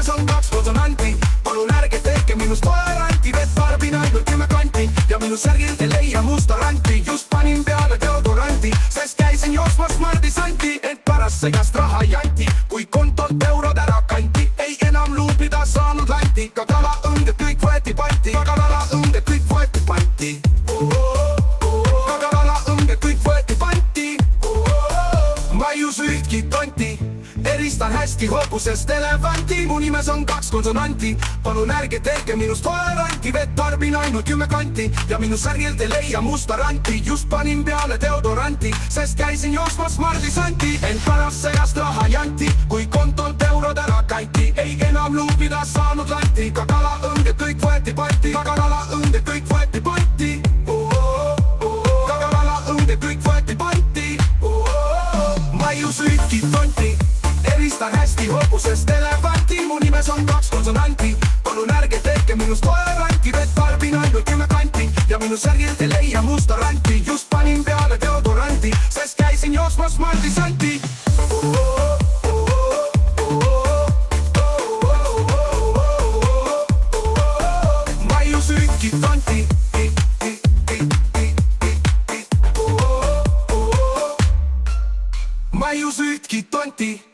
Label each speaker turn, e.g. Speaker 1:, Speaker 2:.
Speaker 1: nimes on 2 konsonanti. Palun ärge tehke minust toleranti, vett tarbin ainult 10 kanti ja minu särgilt ei leia musta ranti. Just panin peale deodoranti, sest käisin jooksmas mardisanti, ent pärast segast raha janti, kui kontolt eurod ära kanti. Ei enam luupida saanud lanti, ka kalaõnded kõik võeti panti, ka kalaõnded kõik võeti panti. Ka kalaõnded kõik võeti panti. Ma ei usu ühtki tonti, eristan hästi hobusest elevanti. Mu nimes on 2 konsonanti, palun ärge tehke minust toleranti. Vett tarbin ainult 10 kanti ja minu särgilt ei leia musta ranti. Just panin peale deodoranti, sest käisin jooksmas mardisanti, ent pärast segast raha janti, kui kontolt eurod ära kanti. Ei enam luupida saanud lanti, ka kalaõnded kõik võeti panti, ka kalaõnded kõik võeti panti. Ka kalaõnded kõik võeti panti. Ma ei usu ühtki tonti, eristan hästi hobusest elevanti. Mu nimes on 2 konsonanti, palun ärge tehke minust toleranti. Vett tarbin ainult 10 kanti ja minu särgilt ei leia musta ranti. Just panin peale deodoranti, sest käisin jooksmas mardisanti. Ma ei usu ühtki tonti, ma ei usu ühtki tonti.